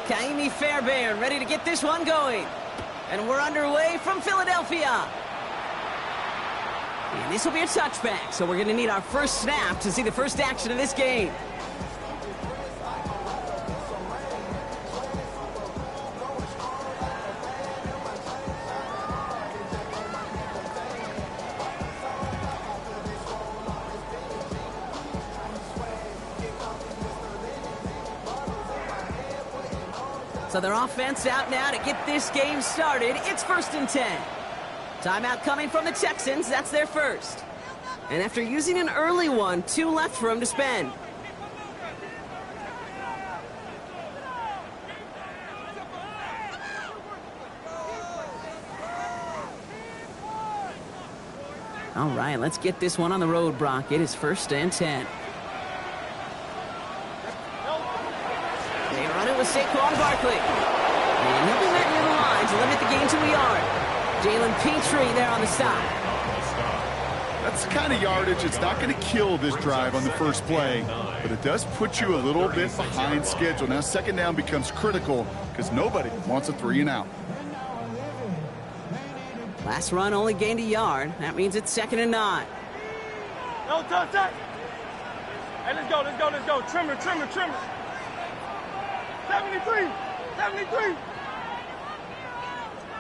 Kaimi Fairbairn ready to get this one going. And we're underway from Philadelphia. And this will be a touchback, so we're going to need our first snap to see the first action of this game. So their offense out now to get this game started. It's 1st and 10. Timeout coming from the Texans. That's their first. And after using an early one, 2 left for them to spend. All right, let's get this one on the road, Brock. It is 1st and 10. They run it with Saquon Barkley. And he'll be met near the line to limit the gain to a yard. Jalen Petrie there on the stop. That's the kind of yardage. It's not going to kill this drive on the first play, but it does put you a little bit behind schedule. Now, 2nd down becomes critical because nobody wants a 3 and out. Last run only gained a yard. That means it's 2nd and 9. No, touch. Hey, let's go. Trimmer. 73.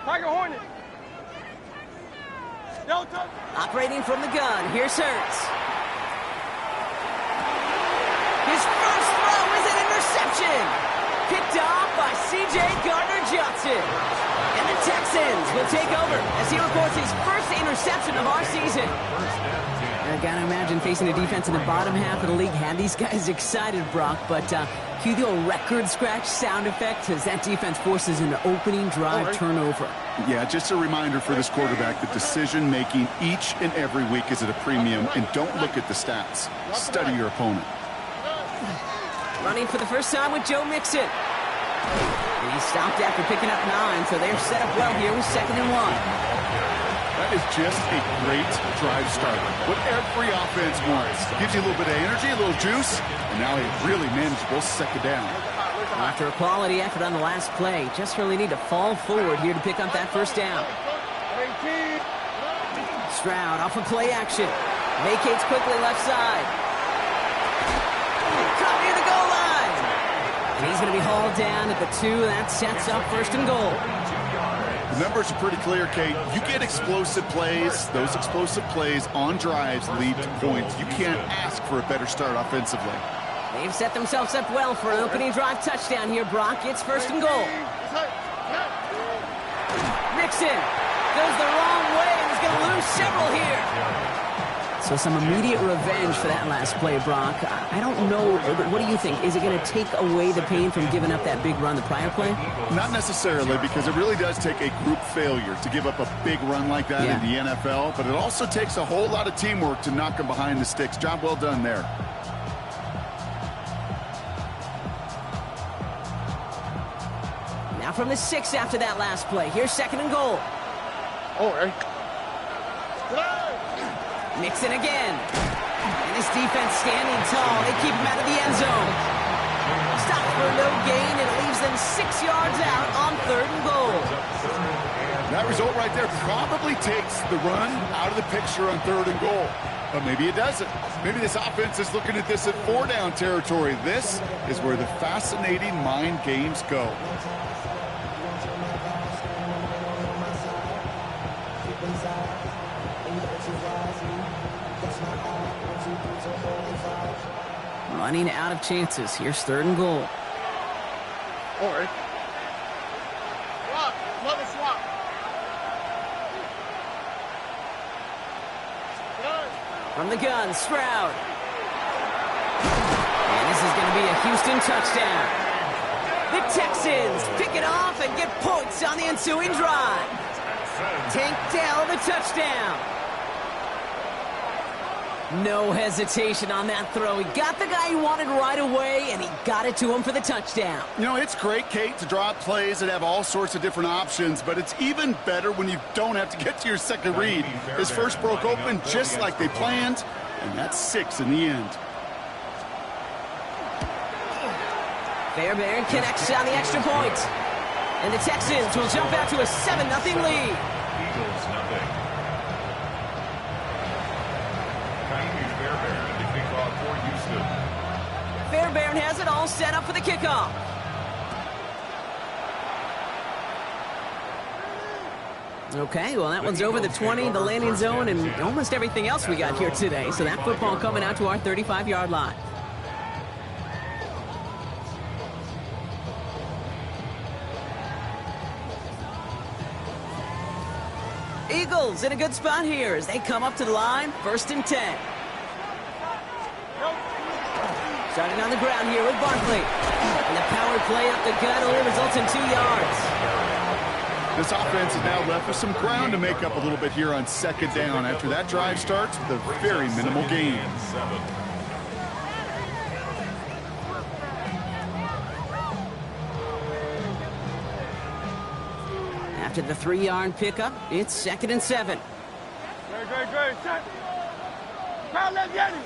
Tiger Hornet. No, touch. Operating from the gun, here's Hurts. His first throw is an interception. Picked off by C.J. Gardner-Johnson. And the Texans will take over as he records his first interception of our season. I gotta imagine facing a defense in the bottom half of the league had these guys excited, Brock, but cue the old record scratch sound effect as that defense forces an opening drive turnover. Yeah, just a reminder for this quarterback that decision-making each and every week is at a premium, and don't look at the stats. Study your opponent. Running for the first time with Joe Mixon. And he stopped after picking up 9, so they're set up well here with 2nd and 1. That is just a great drive starter. What every offense wants. Gives you a little bit of energy, a little juice, and now a really manageable 2nd down. After a quality effort on the last play, just really need to fall forward here to pick up that 1st down. Stroud off of play action. Vacates quickly left side. Caught near the goal line. And he's going to be hauled down at the 2. That sets up 1st and goal. The numbers are pretty clear, Kate. You get explosive plays. Those explosive plays on drives lead to points. You can't ask for a better start offensively. They've set themselves up well for an opening drive touchdown here, Brock. It's 1st and goal. Mixon goes the wrong way and is going to lose several here. So some immediate revenge for that last play, Brock. I don't know. What do you think? Is it going to take away the pain from giving up that big run the prior play? Not necessarily, because it really does take a group failure to give up a big run like that in the NFL, but it also takes a whole lot of teamwork to knock them behind the sticks. Job well done there. Now from the 6 after that last play. Here's 2nd and goal. All right. Mixon again. And this defense standing tall. They keep him out of the end zone. Stops for no gain. It leaves them 6 yards out on 3rd and goal. That result right there probably takes the run out of the picture on 3rd and goal. But maybe it doesn't. Maybe this offense is looking at this at 4-down territory. This is where the fascinating mind games go. Running out of chances. Here's 3rd and goal. All right. Swap. Another swap. From the gun, Stroud. And this is going to be a Houston touchdown. The Texans pick it off and get points on the ensuing drive. Tank Dell the touchdown. No hesitation on that throw. He got the guy he wanted right away, and he got it to him for the touchdown. You know, it's great, Kate, to draw up plays that have all sorts of different options, but it's even better when you don't have to get to your second read. His first broke open just like they planned, and that's 6 in the end. Fairbairn connects on the extra point. And the Texans will jump out to a 7-0 lead. Eagles, nothing. Fairbairn to kick off for Houston. Fairbairn has it all set up for the kickoff. Okay, well, that one's over the 20, the landing zone, and almost everything else we got here today. So that football coming out to our 35-yard line. Eagles in a good spot here as they come up to the line, 1st and 10. Starting on the ground here with Barkley. And the power play up the gut only results in 2 yards. This offense is now left with some ground to make up a little bit here on 2nd down after that drive starts with a very minimal gain. After the 3-yard pickup, it's 2nd and 7. Great. Crowd left, Yeti.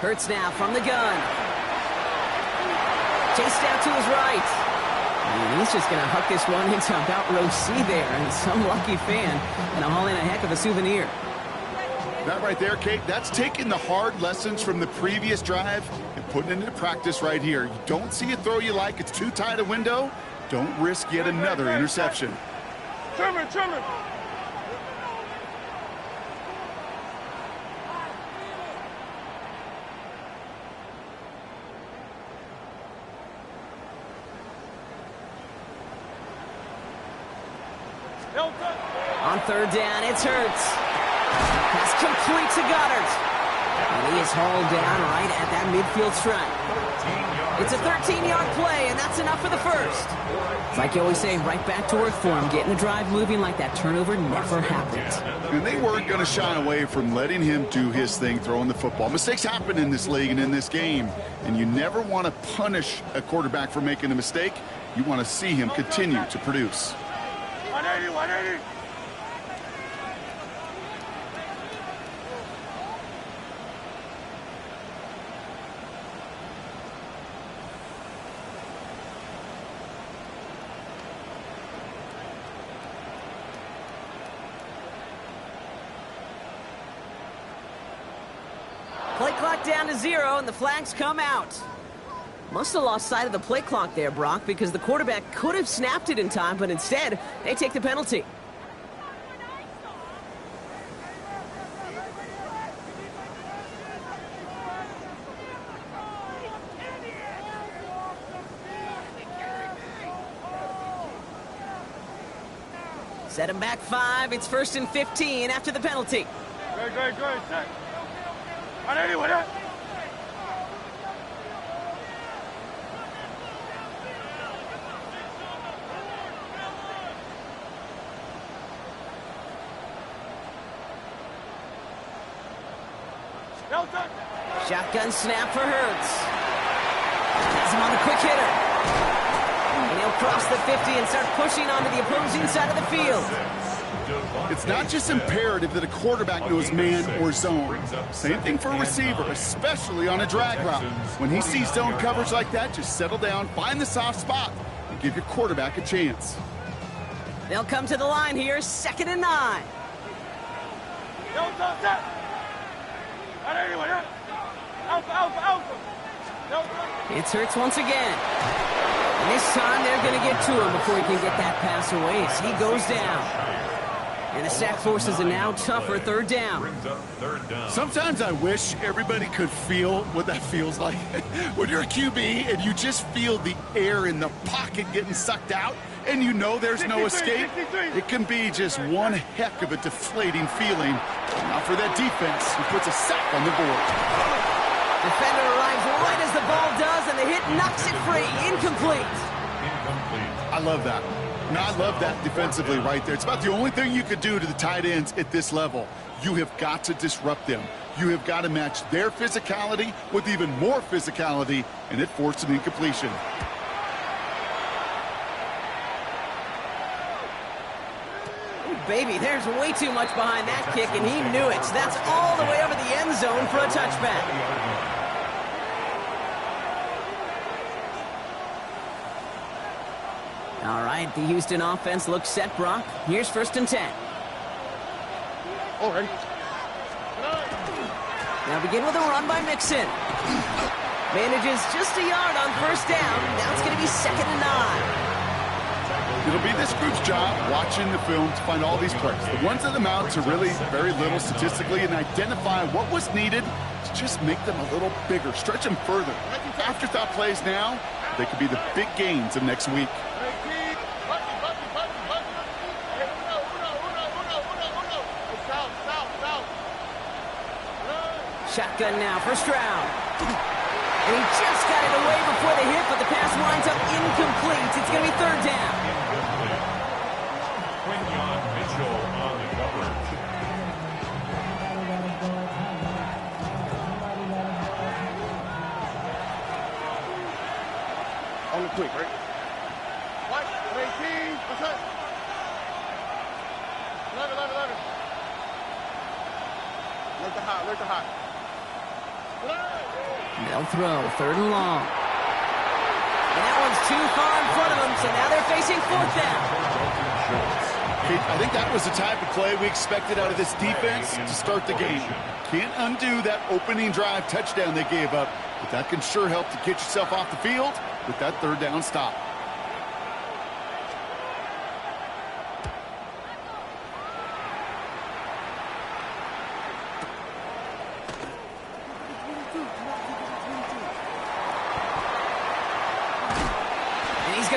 Hurts now from the gun. Chased out to his right. And he's just going to huck this one into about row C there. And some lucky fan going to haul in a heck of a souvenir. That right there, Kate, that's taking the hard lessons from the previous drive and putting it into practice right here. You don't see a throw you like, it's too tight a window. Don't risk yet another interception. Trimmer. On 3rd down, it's Hurts. Pass complete to Goddard. And he is hauled down right at that midfield stripe. It's a 13-yard play, and that's enough for the first. It's like you always say, right back to work for him, getting the drive moving like that turnover never happened. And they weren't going to shy away from letting him do his thing, throwing the football. Mistakes happen in this league and in this game, and you never want to punish a quarterback for making a mistake. You want to see him continue to produce. 180. Play clock down to 0, and the flags come out. Must have lost sight of the play clock there, Brock, because the quarterback could have snapped it in time, but instead, they take the penalty. Set him back 5. It's 1st and 15 after the penalty. Great. Set. 180 with it. Shotgun snap for Hurts. Has him on the quick hitter. And he'll cross the 50 and start pushing onto the opposing side of the field. It's not just imperative that a quarterback knows man or zone. Same thing for a receiver, especially on a drag route. When he sees zone coverage like that, just settle down, find the soft spot, and give your quarterback a chance. They'll come to the line here, 2nd and 9. It's Hurts once again. And this time they're going to get to him before he can get that pass away as he goes down. And the sack forces a now tougher 3rd down. Sometimes I wish everybody could feel what that feels like. When you're a QB and you just feel the air in the pocket getting sucked out and you know there's no escape, it can be just one heck of a deflating feeling. Now for that defense, who puts a sack on the board. Defender arrives right as the ball does, and the hit knocks it free. Incomplete. I love that. Now, I love that defensively right there. It's about the only thing you could do to the tight ends at this level. You have got to disrupt them. You have got to match their physicality with even more physicality, and it forced an incompletion. Ooh, baby, there's way too much behind that kick, and he knew it. That's all the way over the end zone for a touchback. All right, the Houston offense looks set, Brock. Here's 1st and 10. All right. Now begin with a run by Mixon. Manages just a yard on 1st down. Now it's going to be 2nd and 9. It'll be this group's job watching the film to find all these plays. The ones that amount to really very little statistically and identify what was needed to just make them a little bigger, stretch them further. Afterthought plays now, they could be the big gains of next week. Shotgun now, 1st round. And he just got it away before the hit, but the pass winds up incomplete. It's going to be 3rd down. Mitchell on the coverage. On the quick, right? What? 18. What's up? 11. Alert the hot. They'll throw, 3rd and long. And that one's too far in front of them, so now they're facing 4th down. I think that was the type of play we expected out of this defense to start the game. Can't undo that opening drive touchdown they gave up, but that can sure help to get yourself off the field with that 3rd down stop.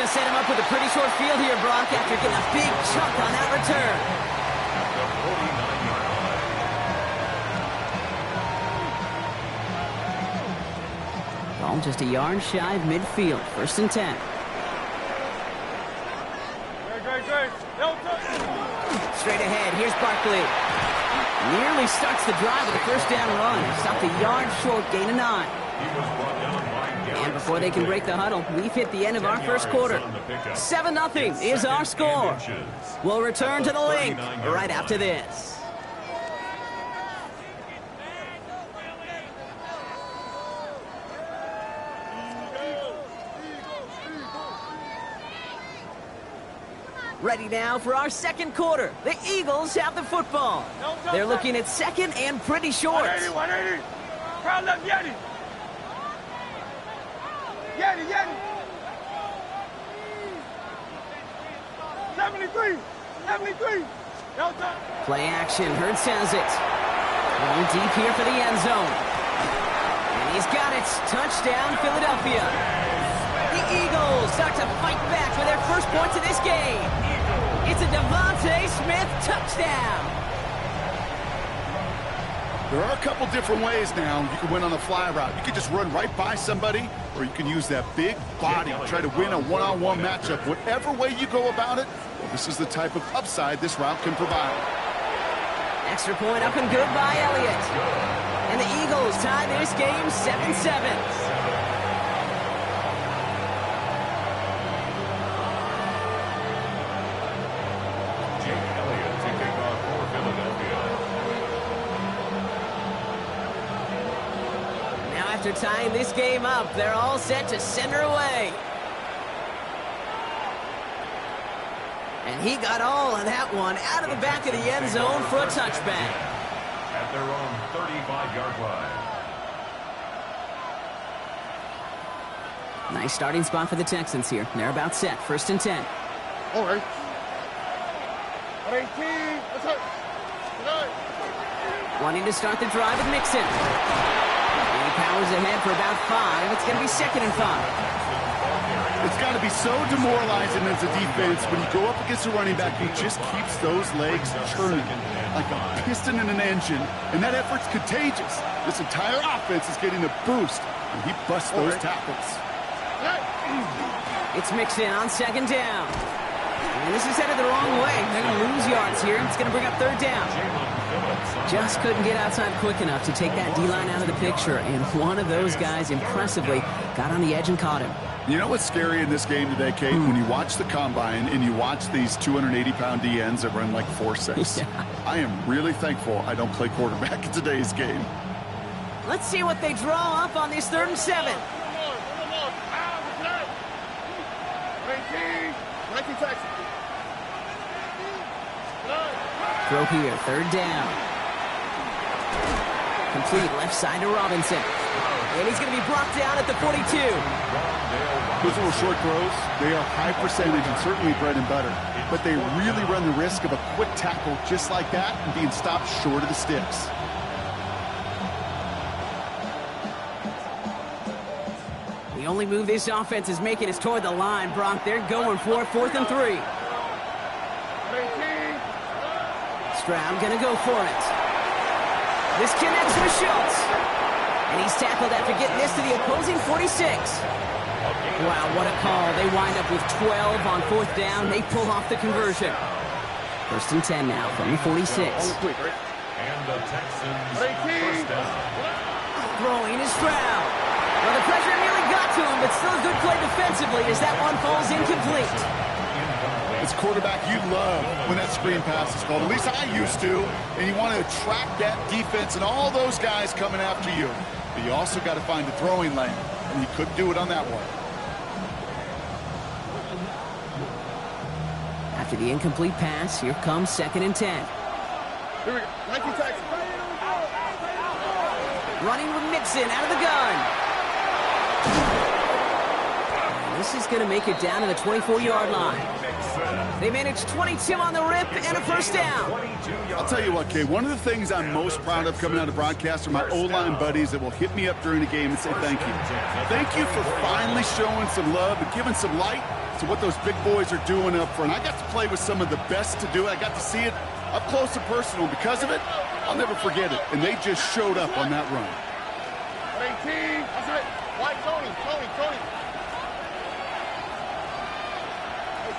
Set him up with a pretty short field here, Brock, after getting a big chunk on that return. Ball just a yard shy of midfield. 1st and 10. Great. Straight ahead, here's Barkley. Nearly starts the drive with a 1st down run. Stopped a yard short, gain of 9. And before they can break the huddle, we've hit the end of our 1st quarter. 7-0 is our score. We'll return to the link right after this. Ready now for our 2nd quarter. The Eagles have the football. They're looking at 2nd and pretty short. 180. Crowd left Yeti. Yeti. 73. Play action. Hurts has it. Going deep here for the end zone. And he's got it. Touchdown, Philadelphia. The Eagles start to fight back for their 1st points of this game. It's a Devontae Smith touchdown. There are a couple different ways now. You can win on the fly route. You can just run right by somebody, or you can use that big body and try to win a one-on-one matchup. Whatever way you go about it, this is the type of upside this route can provide. Extra point up and good by Elliott. And the Eagles tie this game 7-7. After tying this game up, they're all set to send her away. And he got all of that one out of the back of the end zone for a touchback. At their own 35-yard line. Nice starting spot for the Texans here. They're about set. 1st and 10. All right. 18. What's up? Wanting to start the drive with Mixon. He powers ahead for about 5. It's going to be 2nd and 5. It's got to be so demoralizing as a defense when you go up against a running back who just keeps those legs churning like a piston in an engine, and that effort's contagious. This entire offense is getting a boost, and he busts those tackles. It's Mixon on 2nd down. And this is headed the wrong way. They're going to lose yards here. It's going to bring up 3rd down. Just couldn't get outside quick enough to take that D-line out of the picture, and one of those guys impressively got on the edge and caught him. You know what's scary in this game today, Kate? When you watch the combine and you watch these 280-pound DNs that run like 4.6. Yeah. I am really thankful I don't play quarterback in today's game. Let's see what they draw up on this 3rd and 7. Throw here, third down. Complete left side to Robinson. And he's going to be brought down at the 42. Those little short throws, they are high percentage and certainly bread and butter. But they really run the risk of a quick tackle just like that and being stopped short of the sticks. The only move this offense is making is toward the line, Brock. They're going for it, 4th and 3. Stroud going to go for it. This connects with Schultz. And he's tackled after getting this to the opposing 46. Wow, what a call. They wind up with 12 on 4th down. They pull off the conversion. 1st and 10 now from the 46. And the Texans first down. Throwing is Stroud. Well, the pressure nearly got to him, but still a good play defensively as that one falls incomplete. As a quarterback, you love when that screen pass is called. At least I used to. And you want to attract that defense and all those guys coming after you. But you also got to find the throwing lane. And he couldn't do it on that one. After the incomplete pass, here comes 2nd and 10. Here we go. 19 Texans. Running with Mixon out of the gun. And this is going to make it down to the 24-yard line. They managed 22 on the rip and a first down. I'll tell you what, Kay, one of the things I'm most proud of coming out of broadcast are my O-line buddies that will hit me up during the game and say thank you. Thank you for finally showing some love and giving some light to what those big boys are doing up front. I got to play with some of the best to do it. I got to see it up close and personal. Because of it, I'll never forget it. And they just showed up on that run. 18. That's it. White, Tony.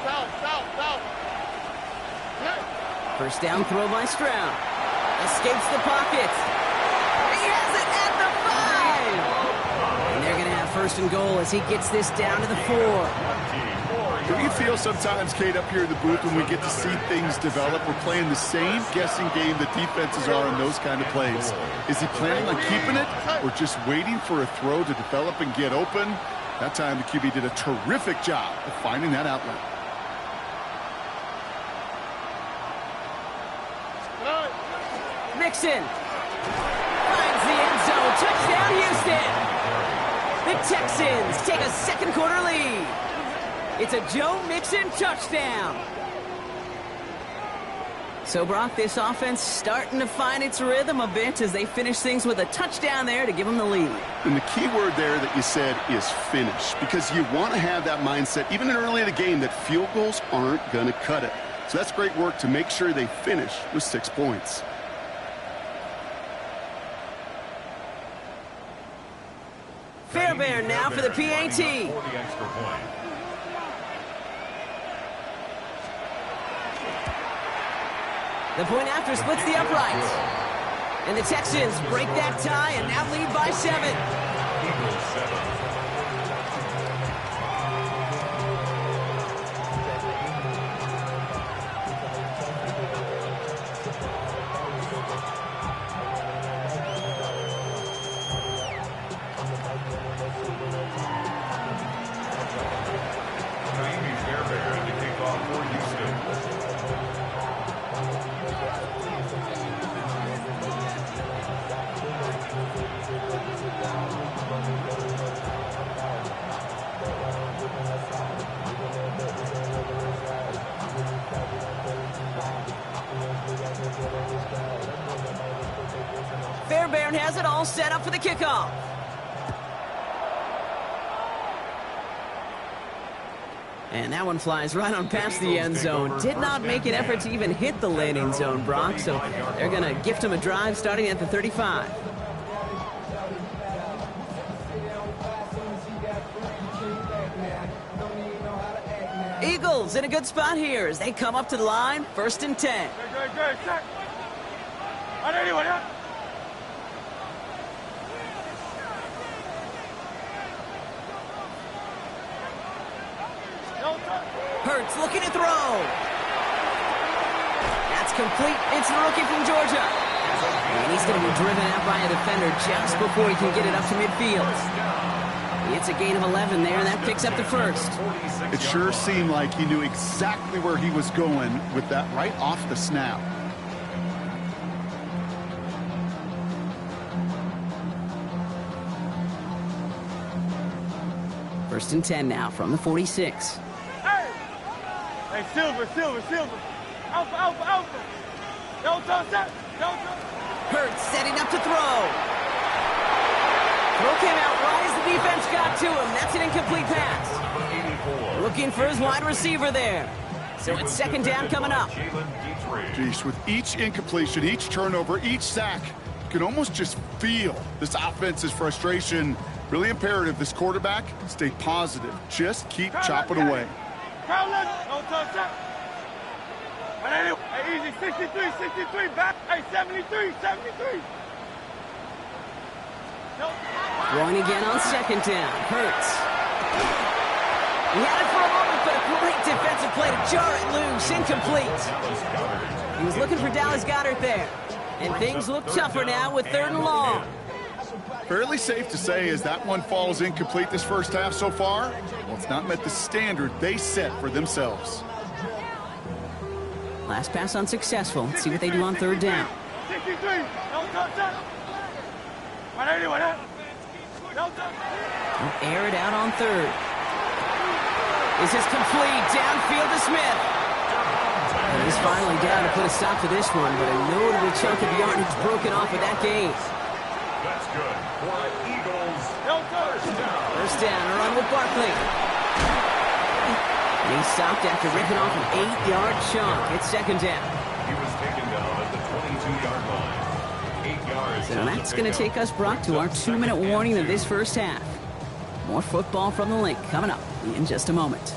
South. First down throw by Stroud. Escapes the pocket. He has it at the 5. And they're going to have 1st and goal as he gets this down to the 4. Do you feel sometimes, Kate, up here in the booth when we get to see things develop, we're playing the same guessing game that defenses are on those kind of plays? Is he planning on keeping it or just waiting for a throw to develop and get open? That time the QB did a terrific job of finding that outlet. Mixon finds the end zone. Touchdown, Houston. The Texans take a 2nd quarter lead. It's a Joe Mixon touchdown. So, Brock, this offense starting to find its rhythm a bit as they finish things with a touchdown there to give them the lead. And the key word there that you said is finish, because you want to have that mindset, even early in the game, that field goals aren't going to cut it. So that's great work to make sure they finish with 6 points. Fairbairn now for the PAT. For the extra point. The point after splits the uprights. And the Texans break that tie and now lead by 7. Eagles 7. Fairbairn to kick off for Houston. Fairbairn has it all set up for the kickoff. And that one flies right on past the end zone. Did not make an effort to even hit the landing zone, Brock, so they're going to gift him a drive starting at the 35. Eagles in a good spot here as they come up to the line, 1st and 10. Good. Check. On anyone, yeah? Hurts looking to throw. That's complete. It's the rookie from Georgia. And he's going to be driven out by a defender just before he can get it up to midfield. It's a gain of 11 there, and that picks up the first. It sure seemed like he knew exactly where he was going with that right off the snap. First and 10 now from the 46. Hey, Silver. Alpha, Alpha, Alpha. Don't touch that. Don't touch. Hurts setting up to throw. Throw came out right as the defense got to him. That's an incomplete pass. Looking for his wide receiver there. So it's second down coming up. Geez, with each incompletion, each turnover, each sack, you can almost just feel this offense's frustration. Really imperative this quarterback stay positive. Just keep chopping away. Don't touch that. Hey, easy. 63, back. Hey, 73. No. Throwing again on second down. Hurts. He had it for a moment, but a great defensive play to jar it loose. Incomplete. He was looking for Dallas Goedert there. And things look tougher now with 3rd and long. Fairly safe to say as that one falls incomplete this first half so far, well, it's not met the standard they set for themselves. Last pass unsuccessful. Let's see what they do on 3rd down. 63. Don't touch that. 180. Don't touch. They'll air it out on 3rd. This is complete. Downfield to Smith. And he's finally down to put a stop to this one, but a notable chunk of yardage broken off with that gain. That's good for Eagles. First down, a run with Barkley. And he stopped after ripping off an 8-yard chunk. It's second down. He was taken down at the 22-yard line. 8 yards. So that's going to take us, Brock, to our 2-minute warning of this first half. More football from the link coming up in just a moment.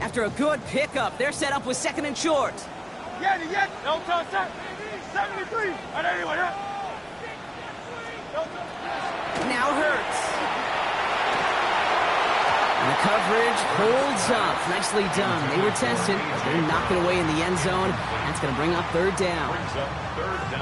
After a good pickup, they're set up with 2nd and short. Yet. Don't touch that. 73. 180. Now Hurts. And the coverage holds up. Nicely done. They were tested, but they're knocking away in the end zone. That's going to bring up 3rd down.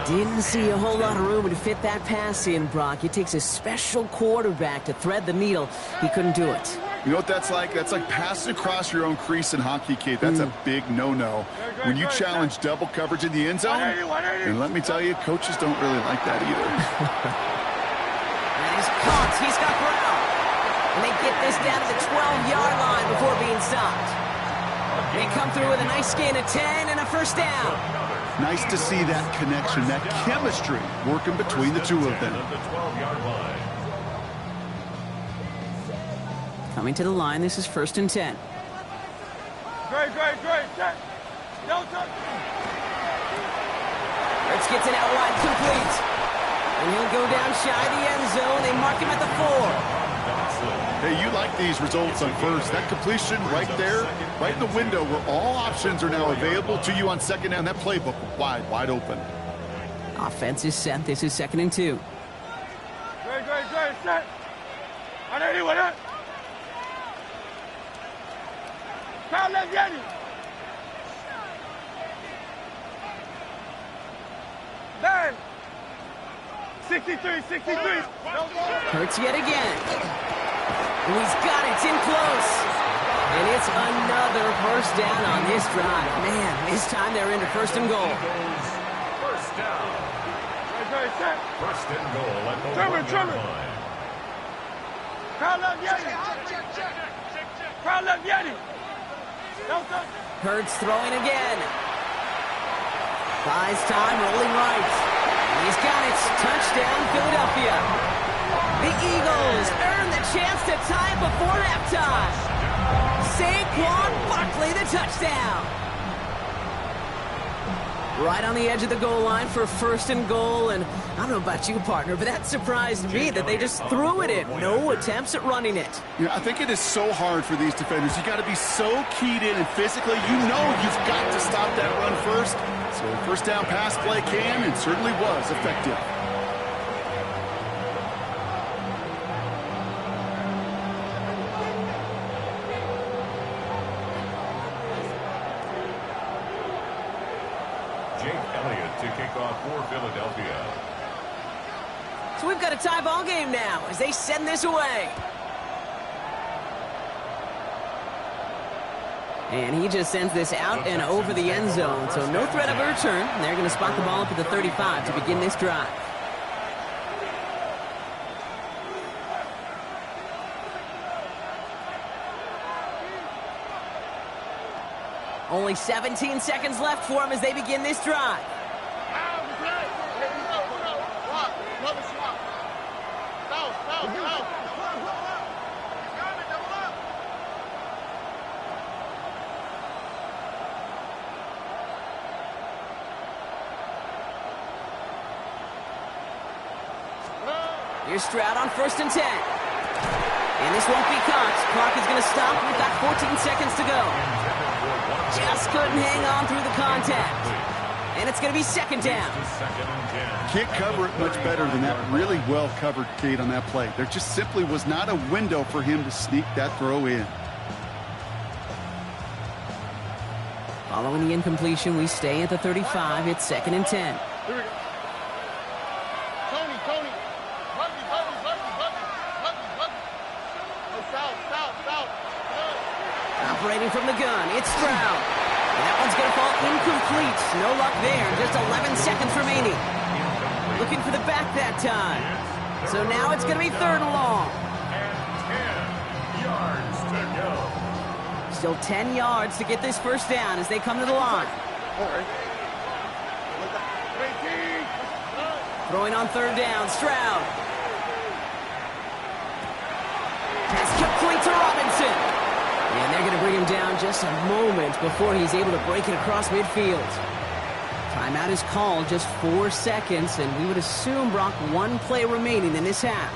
Didn't see a whole lot of room to fit that pass in, Brock. It takes a special quarterback to thread the needle. He couldn't do it. You know what that's like? That's like passing across your own crease in hockey, Kate. That's a big no-no. When you challenge double coverage in the end zone, and let me tell you, coaches don't really like that either. And he's caught. He's got Brown. And they get this down to the 12-yard line before being stopped. They come through with a nice gain of 10 and a first down. Nice to see that connection, that chemistry working between the two of them. Coming to the line, this is 1st and 10. Great. Check. Don't touch. Hurts gets it out wide, complete. And he'll go down shy of the end zone. They mark him at the 4. Hey, you like these results on first. That completion right there, right in the window where all options are now available to you on second down. That playbook wide open. Offense is set. This is 2nd and 2. Great. Set. 180. Crowd left Yeti. Bang. 63. Hurts yet again. And he's got it. It's in close. And it's another first down on this drive. Man, this time they're into 1st and goal. First down. Great. Set. First and goal at the Trimmer. line. Crowd left Yeti. Crowd left Yeti. Hurts throwing again. Buys time, rolling right. And he's got it. Touchdown, Philadelphia. The Eagles earn the chance to tie it before halftime. Saquon Barkley, the touchdown. Right on the edge of the goal line for 1st and goal. And I don't know about you, partner, but that surprised me that they just threw it in. No attempts at running it. Yeah, I think it is so hard for these defenders. You got to be so keyed in and physically, you know you've got to stop that run first. So first down pass play can and certainly was effective. Jake Elliott to kick off for Philadelphia. So we've got a tie ball game now as they send this away. And he just sends this out and over the end zone, so no threat of a return. They're going to spot the ball up at the 35 to begin this drive. Only 17 seconds left for him as they begin this drive. Here's Stroud on 1st and 10. And this won't be caught. Clock is going to stop. We've got 14 seconds to go. Just couldn't hang on through the contact. And it's going to be 2nd down. Can't cover it much better than that. Really well covered, Kate, on that play. There just simply was not a window for him to sneak that throw in. Following the incompletion, we stay at the 35. It's 2nd and 10. Here we go. Tony. South. Operating from the gun, it's Stroud. That one's going to fall incomplete. No luck there. Just 11 seconds remaining. Looking for the back that time. So now it's going to be 3rd and long. And 10 yards to go. Still 10 yards to get this 1st down as they come to the line. Throwing on 3rd down, Stroud. Pass complete to Robinson. And they're going to bring him down just a moment before he's able to break it across midfield. Timeout is called, just 4 seconds, and we would assume, Brock, 1 play remaining in this half.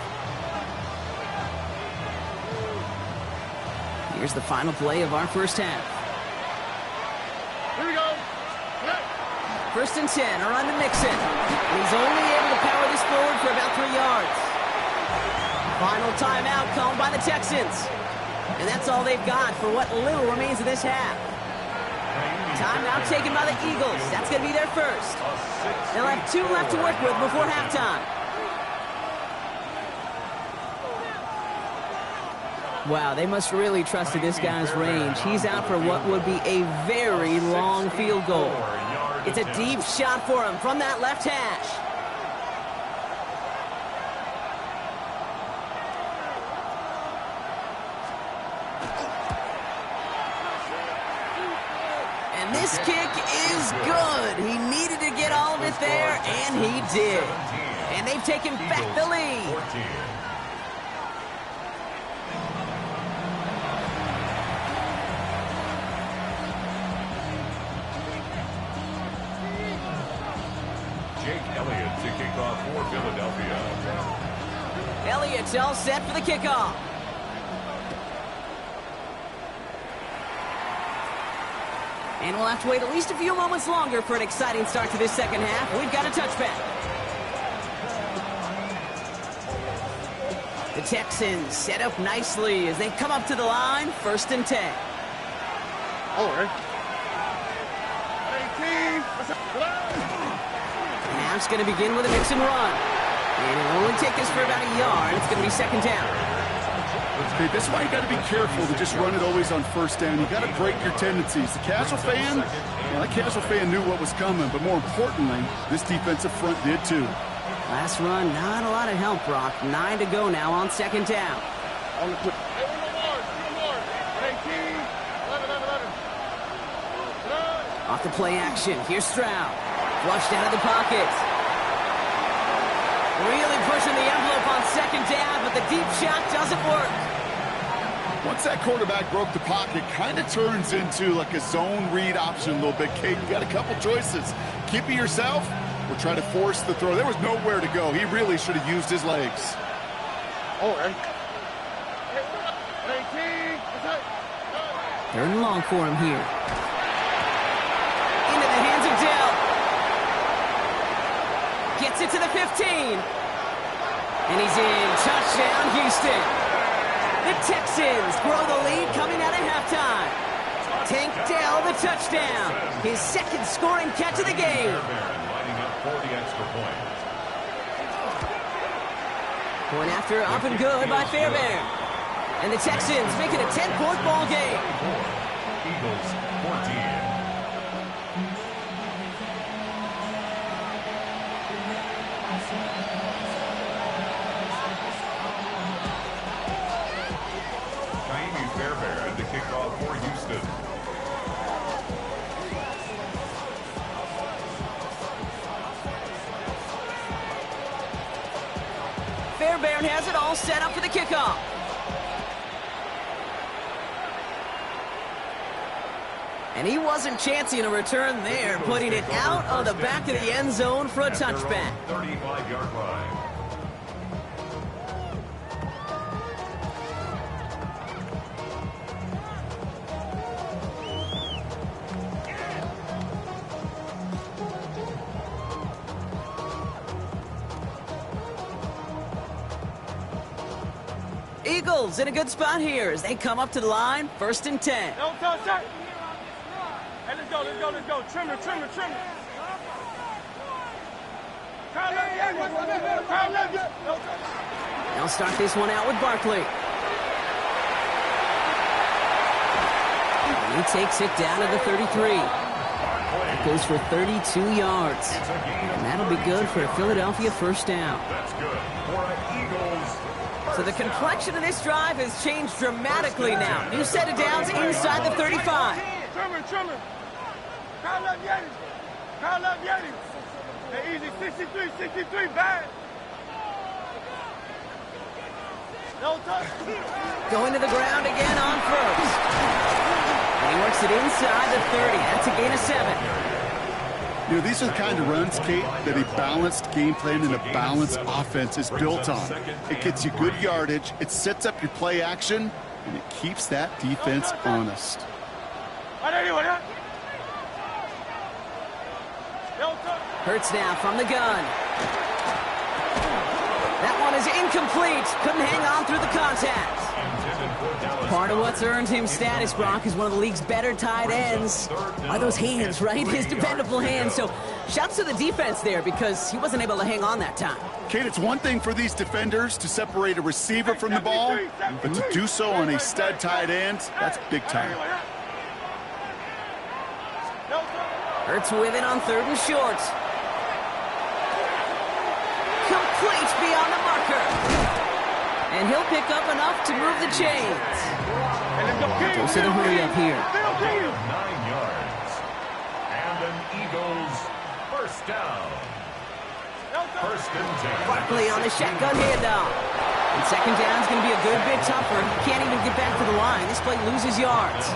Here's the final play of our 1st half. Here we go. 1st and 10, a run to Mixon. And he's only able to power this forward for about 3 yards. Final timeout called by the Texans. And that's all they've got for what little remains of this half. Timeout taken by the Eagles. That's going to be their 1st. They'll have 2 left to work with before halftime. Wow, they must really trust in this guy's range. He's out for what would be a very long field goal. It's a deep shot for him from that left hash. And this kick is good. He needed to get all of it there, and he did. And they've taken back the lead. Jake Elliott to kick off for Philadelphia. Elliott's all set for the kickoff. And we'll have to wait at least a few moments longer for an exciting start to this 2nd half. We've got a touchback. The Texans set up nicely as they come up to the line. 1st and 10. Half's going to begin with a mix and run. And it'll only take this for about a yard. It's going to be 2nd down. Okay, this is why you got to be careful to just run it always on 1st down. You got to break your tendencies. The casual fan, well, that casual fan knew what was coming, but more importantly, this defensive front did too. Last run, not a lot of help, Brock. 9 to go now on 2nd down. Off the play action, here's Stroud. Flushed out of the pocket. Really pushing the envelope on 2nd down, but the deep shot doesn't work. Once that quarterback broke the pocket, kind of turns into like a zone read option a little bit. Kate, you got a couple choices. Keep it yourself or try to force the throw. There was nowhere to go. He really should have used his legs. Third and long for him here. Into the hands of Dell. Gets it to the 15. And he's in. Touchdown, Houston. The Texans grow the lead coming out of halftime. Tank Dell the touchdown. His second scoring catch of the game. Lining up for the extra point. Point after up and good by Fairbairn. And the Texans make it a 10-point ball game. Eagles 14. Fairbairn to kick off for Houston. Fairbairn has it all set up for the kickoff. And he wasn't chancing a return there, putting it out on the back of the end zone for a touchback. 35-yard line. Eagles in a good spot here as they come up to the line, 1st and 10. Don't touch that. Hey, let's go, let's go, let's go. Trim it, trim it, trim it. They'll start this one out with Barkley. And he takes it down to the 33. It goes for 32 yards. And that'll be good for a Philadelphia first down. That's good for an Eagles. So the complexion of this drive has changed dramatically now. New set of downs inside the 35. Trimmer, trimmer. Kyle up Yetis. Kyle up Yetis. Hey, easy. 63, 63, bad. No touch. Going to the ground again on first. And he works it inside the 30. That's a gain of 7. You know, these are the kind of runs, Kate, that a balanced game plan and a balanced offense is built on. It gets you good yardage, it sets up your play action, and it keeps that defense honest. Hurts now from the gun. That one is incomplete. Couldn't hang on through the contact. Part of what's earned him status, Brock, is one of the league's better tight ends. Are those hands, right? His dependable hands. So shouts to the defense there because he wasn't able to hang on that time. Kate, it's one thing for these defenders to separate a receiver from the ball, but to do so on a stud tight end, that's big time. Hurts with it on 3rd and short. Complete beyond the marker. And he'll pick up enough to move the chains. Goes to the hurry up here. 9 yards. And an Eagles first down. 1st and 10. Barkley on the shotgun handoff. And 2nd down is going to be a good bit tougher. He can't even get back to the line. This play loses yards.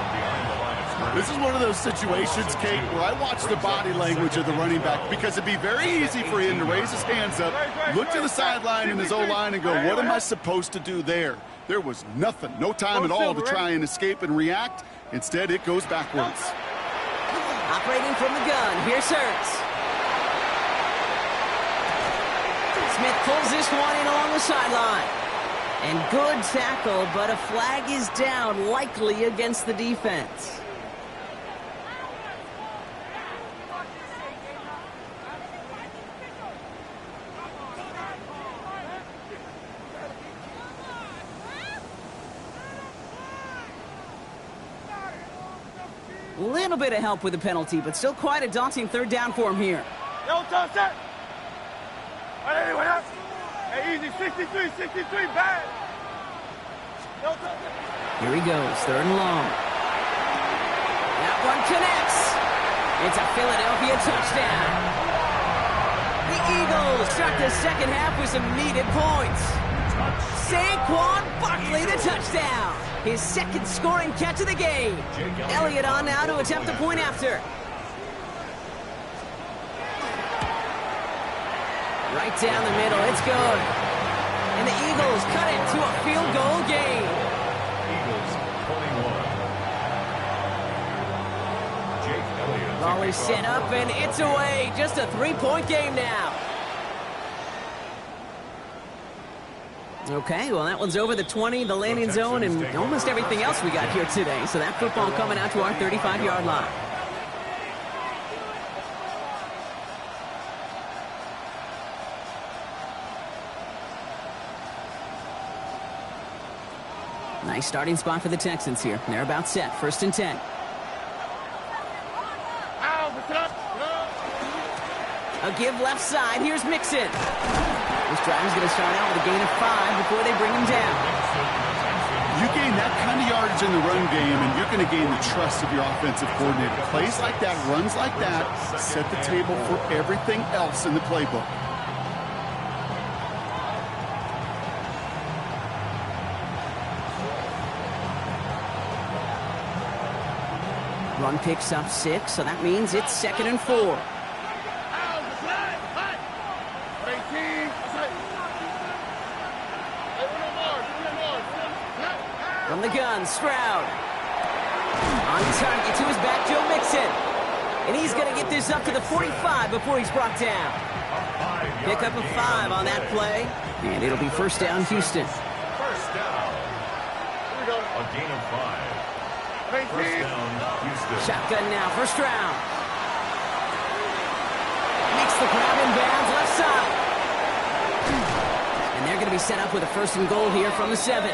This is one of those situations, Kate, where I watch the body language of the running back because it'd be very easy for him to raise his hands up, look to the sideline in his O-line and go, what am I supposed to do there? There was nothing, no time at all to try and escape and react. Instead, it goes backwards. Operating from the gun, here's Hurts. Smith pulls this one in along the sideline. And good tackle, but a flag is down, likely against the defense. Little bit of help with the penalty, but still quite a daunting 3rd down for him here. Don't touch that. Hey, easy. 63, 63, bad. Don't touch that. Here he goes, 3rd and long. That one connects. It's a Philadelphia touchdown. The Eagles start the 2nd half with some needed points. Saquon Barkley, the touchdown. His 2nd scoring catch of the game. Elliott on now to attempt a point after. Right down the middle, it's good. And the Eagles cut it to a field goal game. Eagles 21. Jake Elliott. Ball is set up and it's away. Just a 3-point game now. Okay, well, that one's over the 20, the landing zone, and almost everything else we got here today. So that football coming out to our 35-yard line. Nice starting spot for the Texans here. They're about set. 1st and 10. A give left side. Here's Mixon. This drive is going to start out with a gain of 5 before they bring him down. You gain that kind of yardage in the run game, and you're going to gain the trust of your offensive coordinator. Plays like that, runs like that, set the table for everything else in the playbook. Run picks up 6, so that means it's 2nd and 4. From the gun, Stroud. On target to his back, Joe Mixon. And he's going to get this up to the 45 before he's brought down. Pick up a 5 on that play. And it'll be 1st down, Houston. First down. A gain of 5. First down, Houston. Shotgun now, 1st round. Makes the grab in bounds, left side. And they're going to be set up with a 1st and goal here from the 7.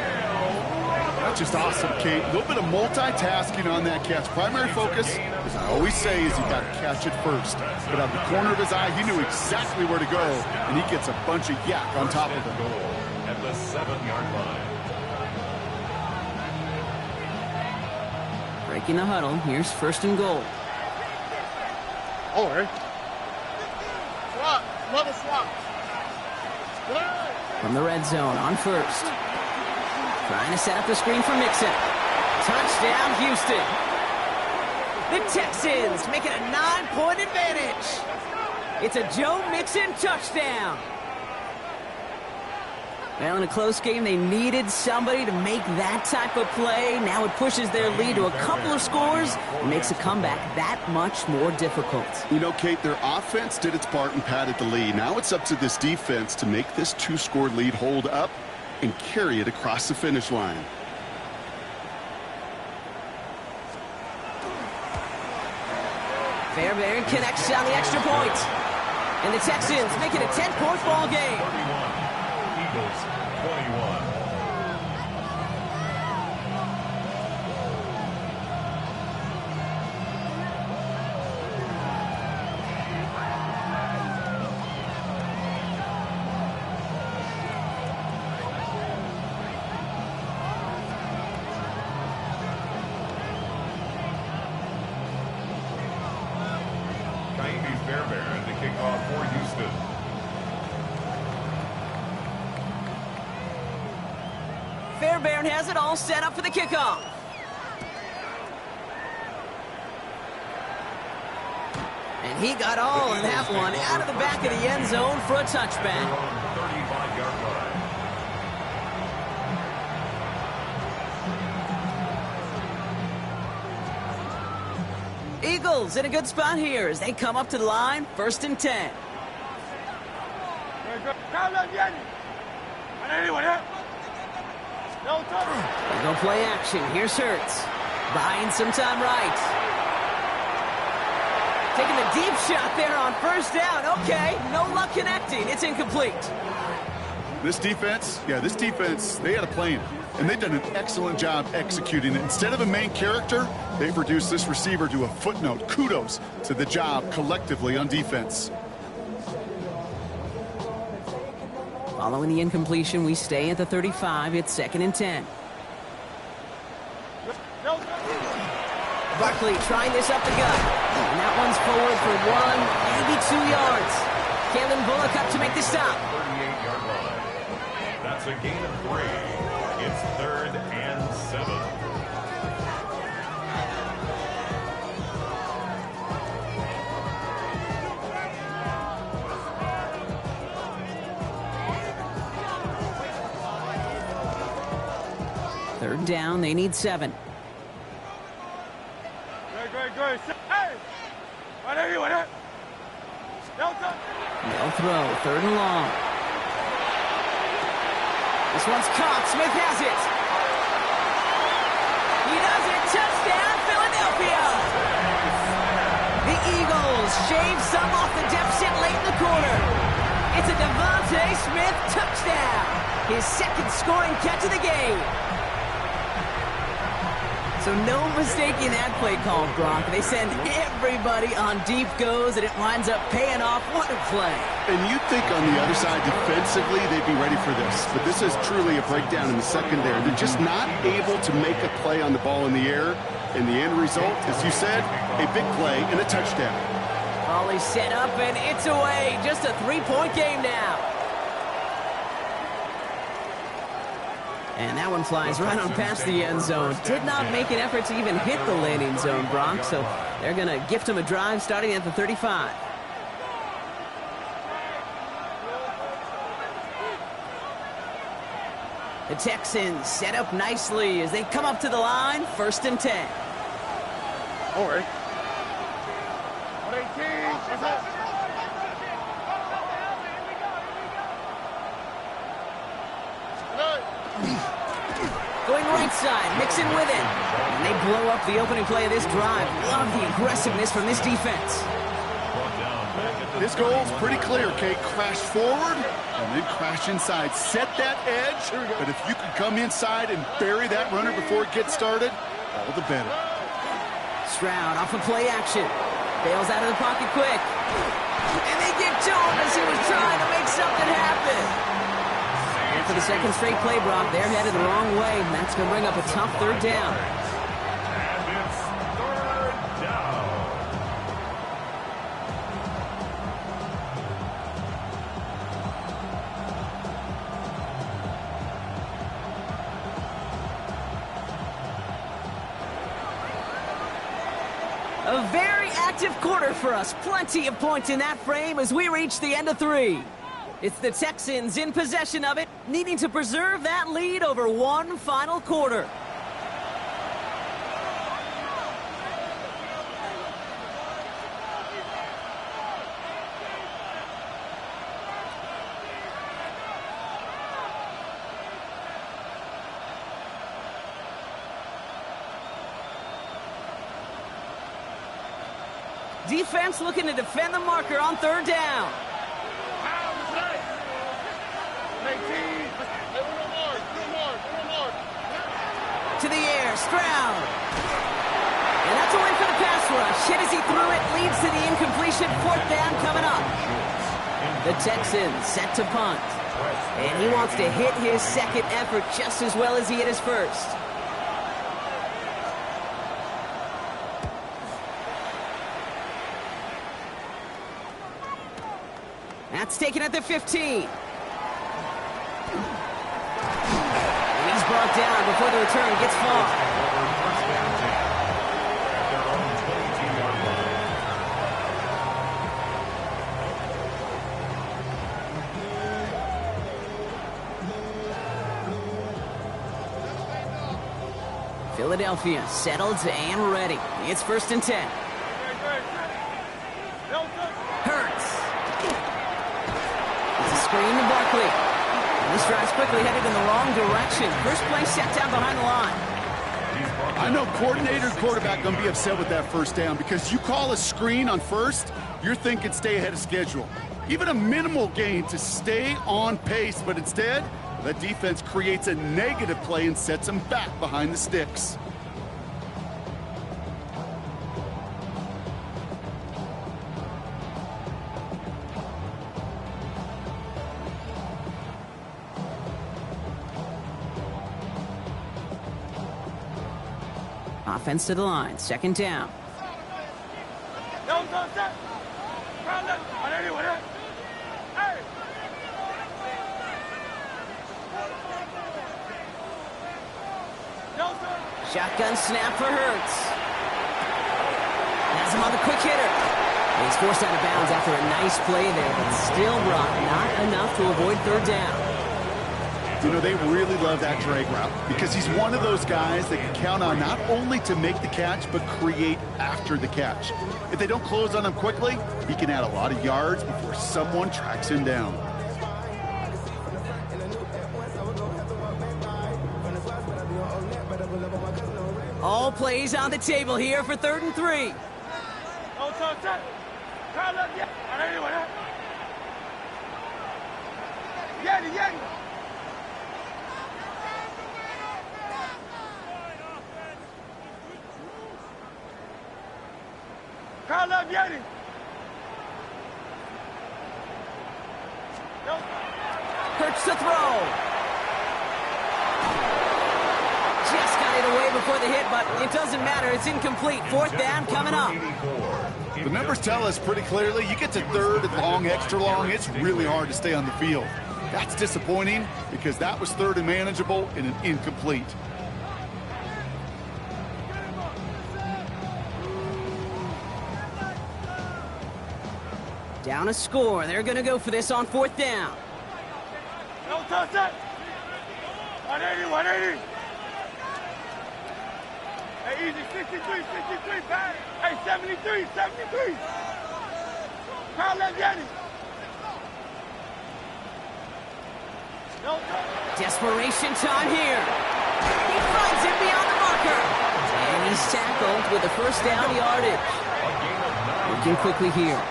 That's just awesome, Kate. A little bit of multitasking on that catch. Primary focus, as I always say, is you got to catch it first. But out of the corner of his eye, he knew exactly where to go, and he gets a bunch of yak on top of it. Goal at the 7-yard line. Breaking the huddle. Here's 1st and goal. Or swap, another swap. From the red zone on 1st. Trying to set up the screen for Mixon. Touchdown, Houston. The Texans make it a 9-point advantage. It's a Joe Mixon touchdown. Well, in a close game, they needed somebody to make that type of play. Now it pushes their lead to a couple of scores and makes a comeback that much more difficult. You know, Kate, their offense did its part and padded the lead. Now it's up to this defense to make this 2-score lead hold up and carry it across the finish line. Fairbairn connects on the extra point. And the Texans make it a 10-point ball game. 31. Eagles, 21. Fairbairn to kick off for Houston. Fairbairn has it all set up for the kickoff. And he got all of that one out of the back of the end zone for a touchback. 35-yard line. Eagles in a good spot here as they come up to the line. 1st and 10. They go play action. Here's Hurts. Buying some time right. Taking the deep shot there on 1st down. Okay, no luck connecting. It's incomplete. This defense, they had a plan. And they've done an excellent job executing it. Instead of a main character, they've reduced this receiver to a footnote. Kudos to the job collectively on defense. Following the incompletion, we stay at the 35. It's 2nd and 10. Barkley trying this up the gut. And that one's forward for 1, maybe 2 yards. Kalen Bullock up to make the stop. 38-yard line. That's a gain of 3. It's 3rd and 7. Third down, they need 7. Good. Hey! No throw, 3rd and long. This one's caught. Smith has it. He does it. Touchdown, Philadelphia. The Eagles shave some off the deficit late in the quarter. It's a Devontae Smith touchdown. His second scoring catch of the game. So no mistaking that play call, Gronk. They send everybody on deep goes, and it winds up paying off. What a play. And you'd think on the other side, defensively, they'd be ready for this. But this is truly a breakdown in the secondary. They're just not able to make a play on the ball in the air. And the end result, as you said, a big play and a touchdown. Ball is set up, and it's away. Just a three-point game now. And that one flies right on past the end zone. Did not make an effort to even hit the landing zone, Bronx. So they're going to gift him a drive starting at the 35. The Texans set up nicely as they come up to the line. 1st and 10. All right. 18. Going right side, mixing with it. And they blow up the opening play of this drive. Love the aggressiveness from this defense. This goal is pretty clear, Kate. Crash forward and then crash inside. Set that edge, but if you can come inside and bury that runner before it gets started, all the better. Stroud off of play action. Bails out of the pocket quick. And they get to him as he was trying to make something happen. And for the second straight play, Brock, they're headed the wrong way. And that's going to bring up a tough 3rd down. And it's 3rd down. A very active quarter for us. Plenty of points in that frame as we reach the end of 3. It's the Texans in possession of it, needing to preserve that lead over one final quarter. Defense looking to defend the marker on 3rd down. To the air, Stroud. And that's a win for the pass rush. Hit as he threw it, leads to the incompletion. 4th down coming up. The Texans set to punt. And he wants to hit his second effort just as well as he hit his first. That's taken at the 15. Brought down before the return gets far. Philadelphia settled and ready. It's 1st and 10. Hurts. It's a screen to Barkley. This drive's quickly headed in the wrong direction. First play set down behind the line. I know coordinator and quarterback going to be upset with that 1st down because you call a screen on 1st, you're thinking stay ahead of schedule. Even a minimal gain to stay on pace, but instead, that defense creates a negative play and sets them back behind the sticks. Offense to the line, 2nd down. Shotgun snap for Hurts. Has him on the quick hitter. He's forced out of bounds after a nice play there, but still, Brock, not enough to avoid 3rd down. You know, they really love that drag route because he's one of those guys that can count on not only to make the catch, but create after the catch. If they don't close on him quickly, he can add a lot of yards before someone tracks him down. All plays on the table here for 3rd and 3. Oh, touch. Call up, yeah. Anyone, huh? Yeti. Call up, Yeti. Hurts to throw. Just got it away before the hit, but it doesn't matter. It's incomplete. 4th down coming up. The numbers tell us pretty clearly, you get to 3rd and long, extra long, it's really hard to stay on the field. That's disappointing because that was 3rd and manageable and an incomplete. Down a score. They're going to go for this on 4th down. No touch it. 180. Hey, easy. 63. Pass. Hey, 73. Call up, Yeti. No touch. Desperation time here. He finds it beyond the marker. And he's tackled with a 1st down yardage. Working quickly here.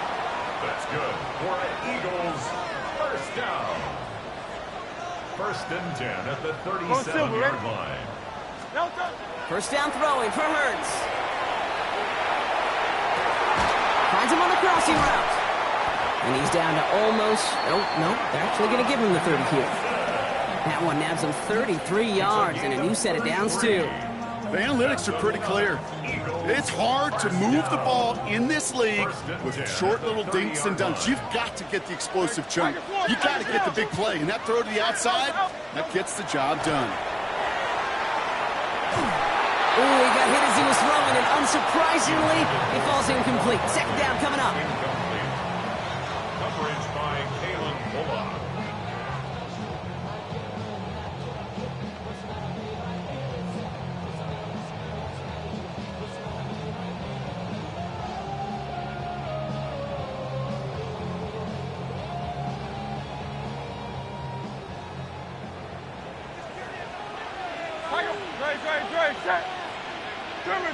That's good for Eagles. 1st down. 1st and 10 at the 37-yard line. No touch. 1st down throwing for Hurts. Finds him on the crossing route. And he's down to almost... No, they're actually going to give him the 30 here. That one nabs him 33 yards and a new set of downs, too. The analytics are pretty clear. It's hard to move the ball in this league with short little dinks and dunks. You've got to get the explosive chunk. You've got to get the big play. And that throw to the outside, that gets the job done. Oh, he got hit as he was throwing, and unsurprisingly, it falls incomplete. 2nd down coming up. Incomplete. Coverage by Kalen Bullock. Dre, set. Trimmer.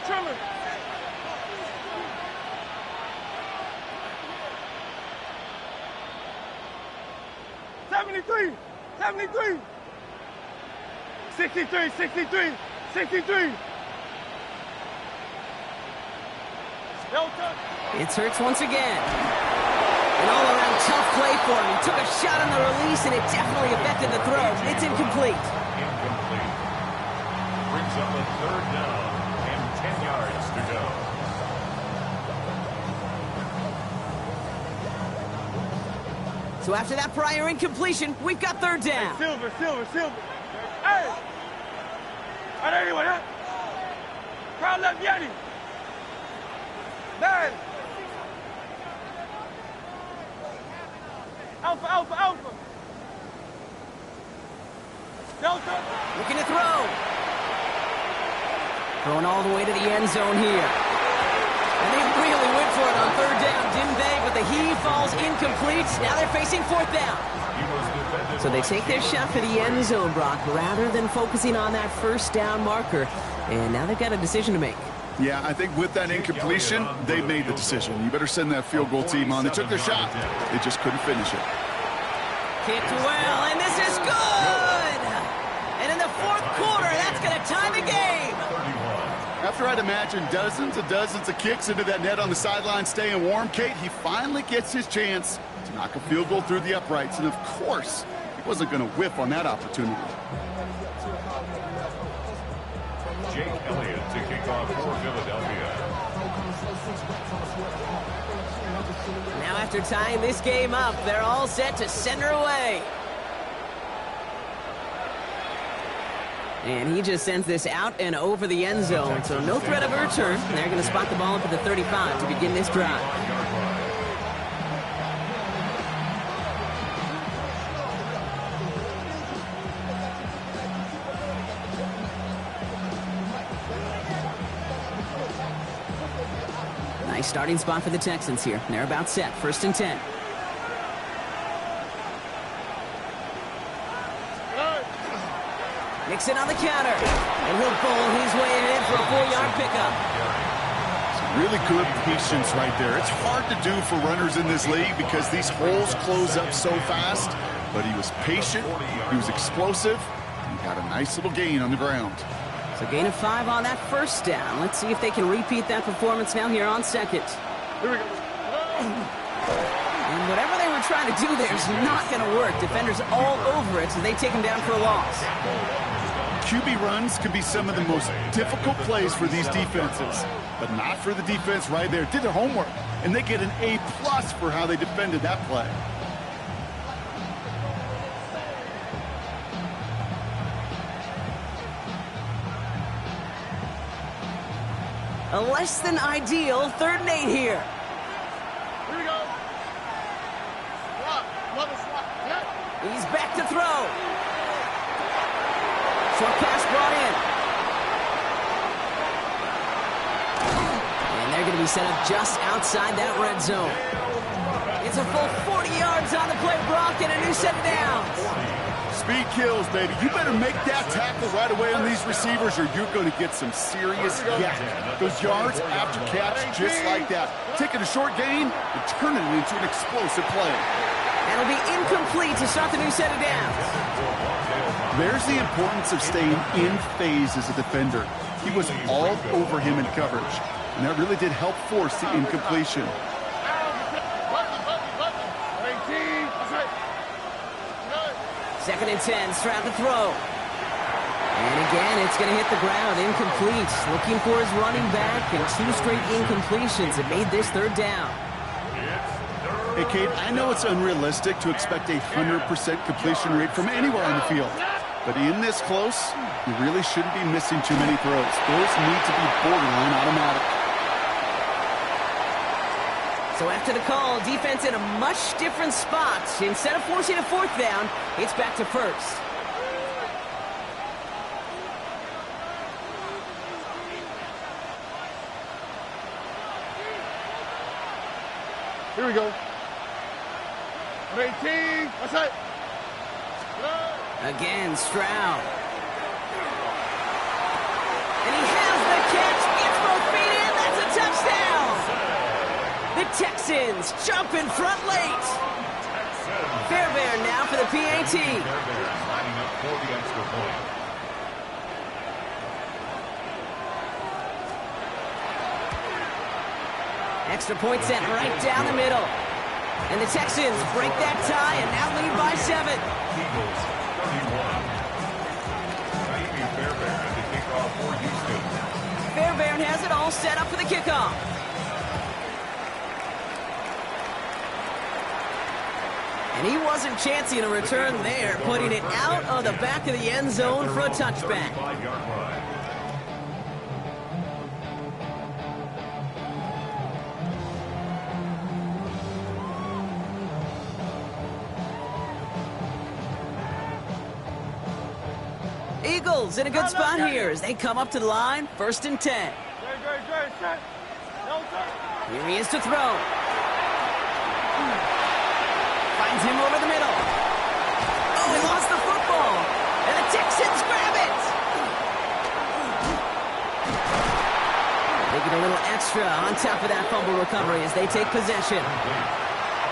73. 63. No touch. It's Hurts once again. An all-around tough play for him. He took a shot on the release, and it definitely affected the throw. It's incomplete. Brings up a 3rd down and 10 yards to go. So after that prior incompletion, we've got 3rd down. Silver. Hey! Anyone, huh? Call up Yeti. 9. Alpha. Delta. Looking to throw. Throwing all the way to the end zone here. And they really went for it on 3rd down, didn't they? But the heave falls incomplete. Now they're facing 4th down. So they take their shot for the end zone, Brock, rather than focusing on that 1st down marker. And now they've got a decision to make. Yeah, I think with that incompletion, they made the decision. You better send that field goal team on. They took their shot. They just couldn't finish it. Kicked well, and this is good! And in the 4th quarter, that's going to tie the game. After I'd imagine dozens of kicks into that net on the sideline staying warm, Kate, he finally gets his chance to knock a field goal through the uprights. And of course, he wasn't going to whiff on that opportunity. Jake Elliott to kick off for Philadelphia. Now after tying this game up, they're all set to send her away. And he just sends this out and over the end zone, so no threat of a return. They're going to spot the ball up at the 35 to begin this drive. Nice starting spot for the Texans here. They're about set. 1st and 10. Mixon on the counter. And he'll bowl his way in for a 4-yard pickup. Really good patience right there. It's hard to do for runners in this league because these holes close up so fast. But he was patient, he was explosive, and he got a nice little gain on the ground. So gain of 5 on that first down. Let's see if they can repeat that performance now here on second. Here we go. And whatever they were trying to do there is not going to work. Defenders all over it, so they take him down for a loss. QB runs can be some of the most difficult plays for these defenses, but not for the defense right there. Did their homework, and they get an A+ for how they defended that play. A less than ideal 3rd and 8 here. Here we go. Swap. Love a swap. Yeah. He's back to throw. Short pass brought in. And they're going to be set up just outside that red zone. It's a full 40 yards on the play, Brock, and a new set of downs. Speed kills, baby. You better make that tackle right away on these receivers or you're going to get some serious yak. Those yards after catch just like that. Taking a short gain and turning it into an explosive play. That'll be incomplete to start the new set of downs. There's the importance of staying in phase as a defender. He was all over him in coverage, and that really did help force the incompletion. 2nd and 10, Stroud to throw. And again, it's going to hit the ground, incomplete. Looking for his running back, and 2 straight incompletions. It made this 3rd down. Hey, Kate, I know it's unrealistic to expect a 100% completion rate from anywhere on the field. But in this close, you really shouldn't be missing too many throws. Those need to be borderline automatic. So after the call, defense in a much different spot. Instead of forcing a 4th down, it's back to 1st. Here we go. 18. That's it. Again, Stroud. And he has the catch. Gets both feet in. That's a touchdown. The Texans jump in front late. Fairbairn now for the PAT. Lining up for the extra point. Extra point sent right down the middle. And the Texans break that tie and now lead by 7. Eagles 31. Fairbairn to kick off for Houston. Fairbairn has it all set up for the kickoff. And he wasn't chancing a return there, putting it out of the back of the end zone for a touchback. 35-yard line. Eagles in a good spot here as they come up to the line, 1st and 10. Here he is to throw. Finds him over the middle. Oh, he lost the football. And the Texans grab it. They get a little extra on top of that fumble recovery as they take possession.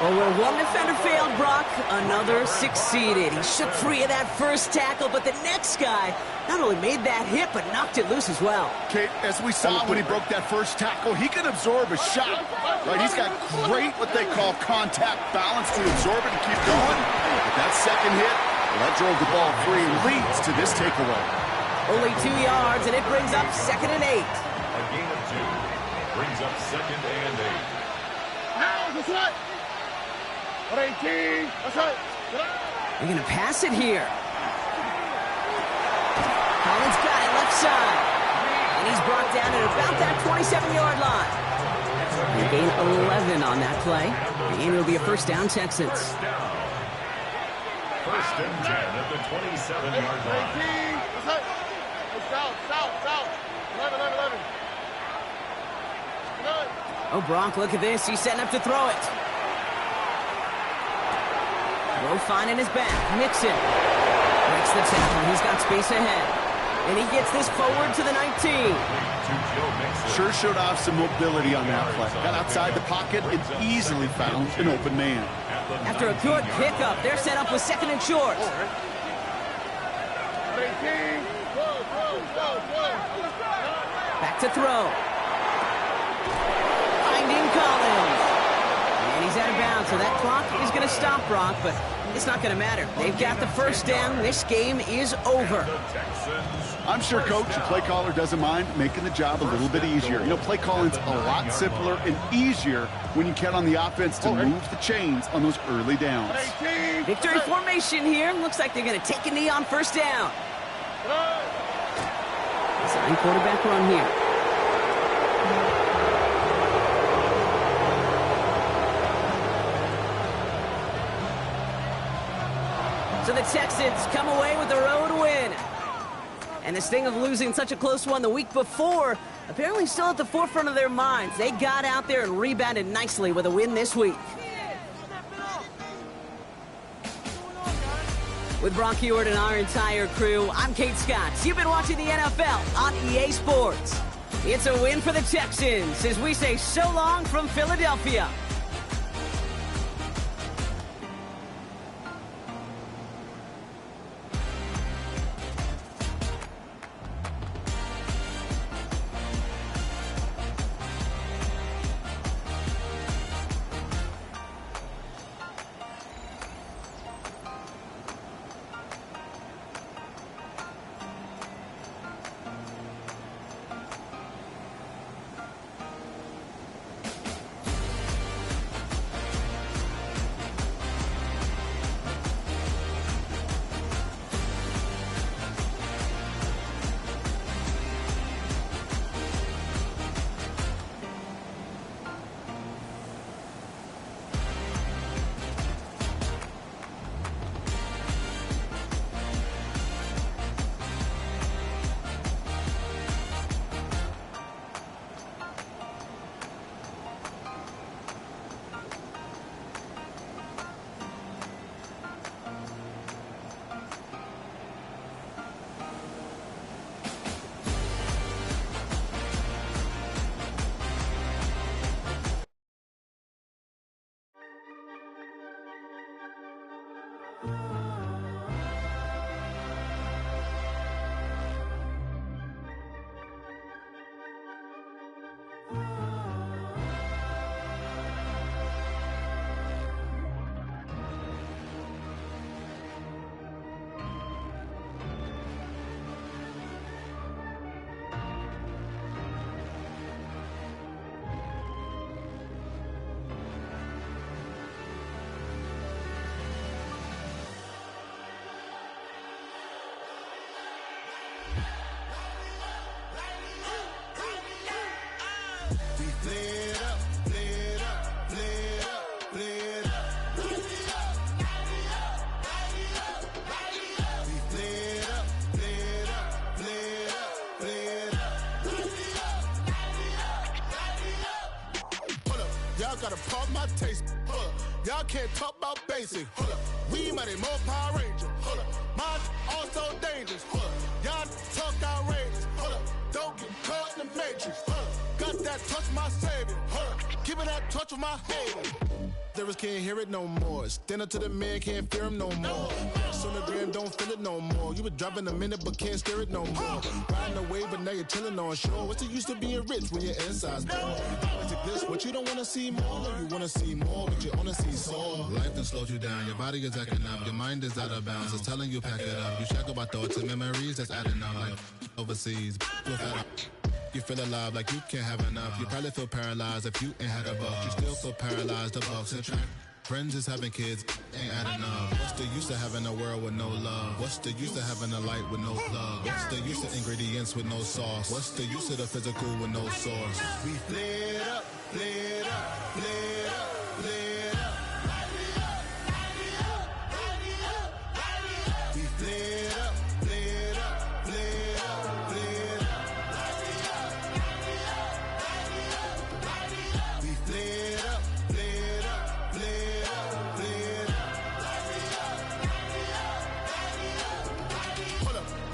Well, where one defender failed, Brock, another succeeded. He shook free of that first tackle, but the next guy not only made that hit, but knocked it loose as well. Kate, as we saw when he broke that first tackle, he can absorb a shot. Right? He's got great, what they call contact balance to absorb it and keep going. But that second hit, well, that drove the ball free and leads to this takeaway. Only 2 yards, and it brings up 2nd and 8. A gain of 2 brings up 2nd and 8. Now, that's right. 18. That's right. They're going to pass it here. Collins got it left side. And he's brought down at about that 27-yard line. They gain 11 on that play. And it'll be a 1st down, Texans. 1st and 10 at the 27-yard line. 18. That's right. South. 11. Oh, Brock, look at this. He's setting up to throw it. Throw finding his back. Mixon. Breaks the tackle. He's got space ahead. And he gets this forward to the 19. Sure showed off some mobility on that play. Got outside the pocket and easily found an open man. After a good pickup, they're set up with second and short. Back to throw. Finding Collins. And he's out of bounds, so that clock is going to stop, Brock, but it's not going to matter. They've got the first down. This game is over. I'm sure Coach, the play caller, doesn't mind making the job a little bit easier. You know, play calling's a lot simpler and easier when you count on the offense to move the chains on those early downs. Victory formation here. Looks like they're going to take a knee on first down. Design quarterback run here. So the Texans come away with the road win. And the sting of losing such a close one the week before, apparently still at the forefront of their minds. They got out there and rebounded nicely with a win this week. With Brock Heward and our entire crew, I'm Kate Scott. You've been watching the NFL on EA Sports. It's a win for the Texans as we say so long from Philadelphia. Gotta pop my taste. Y'all can't talk about basic. We mighty more Power Ranger. Mine also dangerous. Y'all talk outrageous. Don't get caught in the matrix. Got that touch my savior. Giving that touch with my hater. Lyrics can't hear it no more. Stand up to the man, can't fear him no more. Sonogram don't feel it no more. You were driving a minute but can't steer it no more. Riding away but now you're chilling on shore. What's the use of being rich when your inside's poor? This, what you don't wanna see more, no, you wanna see more, but you wanna see soul. Life done slowed you down, your body is acting up, your mind is out of bounds, it's telling you pack it up. You shackle by thoughts and memories that's adding up like overseas. You feel alive like you can't have enough. You probably feel paralyzed if you ain't had a buck. You still feel paralyzed, the bucks and track. Friends is having kids, ain't adding up. What's the use of having a world with no love? What's the use of having a light with no plug? What's the use of ingredients with no sauce? What's the use of the physical with no source? We flared up, flared up, flared up, flared up. We flared up, flared up, flared up, flared up. We flared up, flared up, flared up, flared up.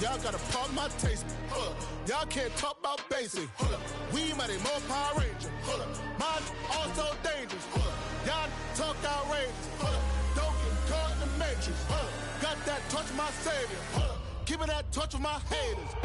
Y'all gotta pump my taste. Hold up. Y'all can't talk about basic. Hold up. We mighty more Power Ranger. Hold up. Mine also dangerous. Hold up. Y'all talk outrageous. Hold up. Don't get caught in the matrix. Hold up. Got that touch of my savior. Hold up. Give me that touch of my haters.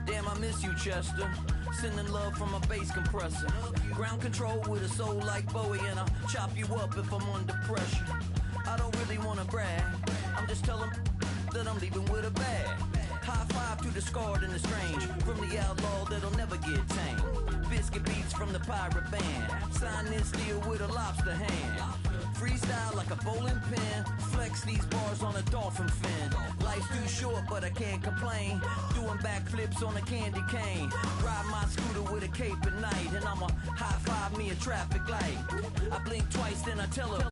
Damn, I miss you, Chester. Sending love from a bass compressor. Ground control with a soul like Bowie, and I'll chop you up if I'm under pressure. I don't really wanna brag, I'm just telling that I'm leaving with a bag. High five to the scarred and the strange, from the outlaw that'll never get tamed. Biscuit beats from the pirate band, sign this deal with a lobster hand. Freestyle like a bowling pin, flex these bars on a dolphin fin. Life's too short, but I can't complain. Doing backflips on a candy cane. Ride my scooter with a cape at night, and I'ma high five me a traffic light. I blink twice, then I tell her.